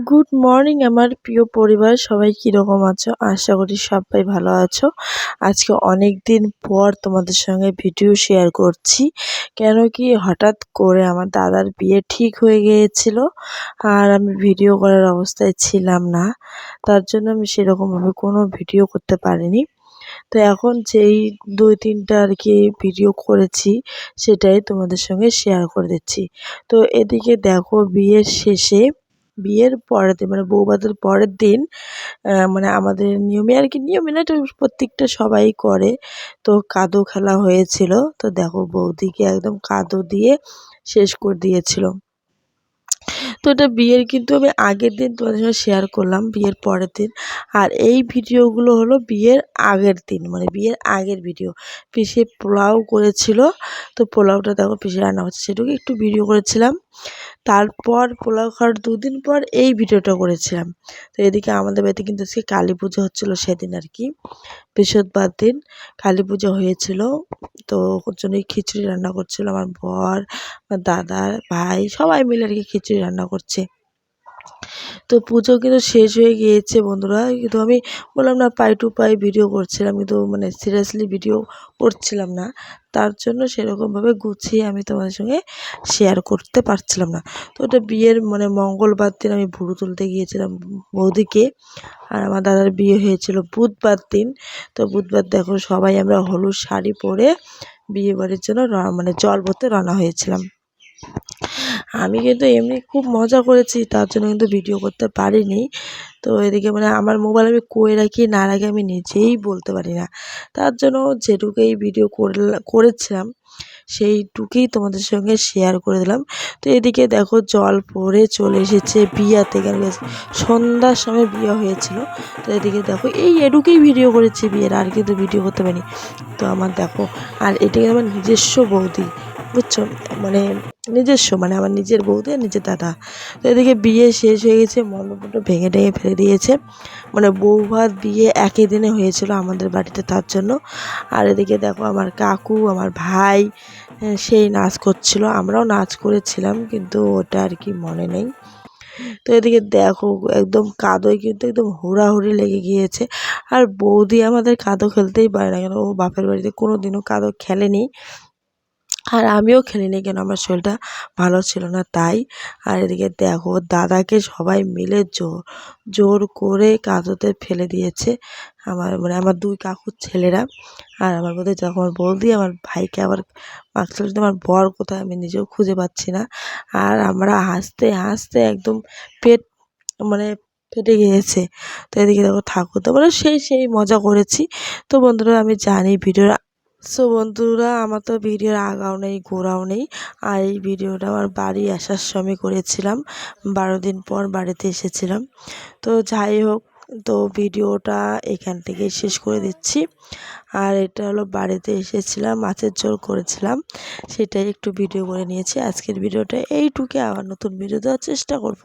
Good morning আমার প্রিয় পরিবার, সবাই কীরকম আছো? আশা করি সবাই ভালো আছো। আজকে অনেক দিন পর তোমাদের সঙ্গে ভিডিও শেয়ার করছি। কেন কি হঠাৎ করে আমার দাদার বিয়ে ঠিক হয়ে গিয়েছিল, আর আমি ভিডিও করার অবস্থায় ছিলাম না। তার জন্য আমি সেরকমভাবে কোনো ভিডিও করতে পারিনি। তো এখন যেই 2-3টা আর কি ভিডিও করেছি, সেটাই তোমাদের সঙ্গে শেয়ার করে দিচ্ছি। তো এদিকে দেখো, বিয়ের পরের দিন মানে বৌভাতের পরের দিন মানে আমাদের নিয়মে আর কি, নিয়মে না, এটা প্রত্যেকটা সবাই করে। তো কাদো খেলা হয়েছিল। তো দেখো, বৌদিকে একদম কাদো দিয়ে শেষ করে দিয়েছিল। তো এটা বিয়ের কিন্তু আমি আগের দিন তোমাদের সঙ্গে শেয়ার করলাম, বিয়ের পরের দিন। আর এই ভিডিওগুলো হলো বিয়ের আগের দিন, মানে বিয়ের আগের ভিডিও। পিসি পোলাও করেছিল, তো পোলাওটা দেখো পিসি রান্না হচ্ছে, সেটুকু একটু ভিডিও করেছিলাম। তারপর পোলাও খাওয়ার 2 দিন পর এই ভিডিওটা করেছিলাম। তো এদিকে আমাদের বাড়িতে কিন্তু আজকে কালী পুজো হচ্ছিলো সেদিন আর কি, বৃহস্পতিবার দিন কালী পুজো হয়েছিল। তো ওর জন্যই খিচুড়ি রান্না করছিল আমার বর, আমার দাদা, ভাই সবাই মিলে আর কি খিচুড়ি রান্না করছে। তো পুজো কিন্তু শেষ হয়ে গিয়েছে বন্ধুরা, কিন্তু আমি বললাম না, পাই টু পাই ভিডিও করছিলাম, কিন্তু মানে সিরিয়াসলি ভিডিও করছিলাম না। তার জন্য সেরকমভাবে গুছিয়ে আমি তোমাদের সঙ্গে শেয়ার করতে পারছিলাম না। তো ওটা বিয়ের মানে মঙ্গলবার দিন আমি ভুরু তুলতে গিয়েছিলাম বৌদিকে। আর আমার দাদার বিয়ে হয়েছিল বুধবার দিন। তো বুধবার দেখো, সবাই আমরা হলুদ শাড়ি পরে বিয়ে বাড়ির জন্য মানে জল ভরতে রওনা হয়েছিলাম। আমি কিন্তু এমনি খুব মজা করেছি, তার জন্য কিন্তু ভিডিও করতে পারিনি। তো এদিকে মানে আমার মোবাইল আমি কই রাখি না রাখি আমি নিজেই বলতে পারি না। তার জন্য যেটুকুই ভিডিও করেছিলাম সেইটুকুই তোমাদের সঙ্গে শেয়ার করে দিলাম। তো এদিকে দেখো, জল পড়ে চলে এসেছে বিয়াতে, কেন সন্ধ্যার সময় বিয়ে হয়েছিল। তো এদিকে দেখো, এটুকুই ভিডিও করেছি বিয়ের, আর কিন্তু ভিডিও করতে পারিনি। তো আমার দেখো, আর এটাকে আমার নিজস্ব বৌদি, বুঝছো, মানে নিজস্ব, মানে আমার নিজের বৌদি আর নিজের দাদা। তো এদিকে বিয়ে শেষ হয়ে গেছে, মণ্ডপটা ভেঙে টেঙে ফেলে দিয়েছে। মানে বৌভাত বিয়ে একই দিনে হয়েছিল আমাদের বাড়িতে, তার জন্য। আর এদিকে দেখো, আমার কাকু, আমার ভাই সেই নাচ করছিল, আমরাও নাচ করেছিলাম, কিন্তু ওটা আর কি মনে নেই। তো এদিকে দেখো, একদম কাদোয় কিন্তু একদম হুড়াহুড়ি লেগে গিয়েছে। আর বৌদি আমাদের কাদো খেলতেই পারে না, কেন ও বাপের বাড়িতে কোনো দিনও কাদো খেলেনি। আর আমিও খেলিনি, কেন আমার শরীরটা ভালো ছিল না তাই। আর এদিকে দেখো, দাদাকে সবাই মিলে জোর করে কাদোতে ফেলে দিয়েছে মানে আমার 2 কাকুর ছেলেরা। আর আমার মধ্যে যখন আমার বৌদি আমার ভাইকে আবার মাখছিল, আমার বর কোথায় আমি নিজেও খুঁজে পাচ্ছি না। আর আমরা হাসতে হাসতে একদম পেট মানে ফেটে গিয়েছে। তো এদিকে দেখো, ঠাকুর তো মানে সেই মজা করেছি। তো বন্ধুরা, আমি জানি ভিডিওর বন্ধুরা, আমার তো ভিডিওর আগাও নেই গোড়াও নেই। আর এই ভিডিওটা আমার বাড়ি আসার সময় করেছিলাম, 12 দিন পর বাড়িতে এসেছিলাম। তো যাই হোক, তো ভিডিওটা এখান থেকেই শেষ করে দিচ্ছি। আর এটা হলো বাড়িতে এসেছিলাম, মাছের ঝোল করেছিলাম, সেটাই একটু ভিডিও করে নিয়েছি। আজকের ভিডিওটা এইটুকু, আবার নতুন ভিডিও দেওয়ার চেষ্টা করব।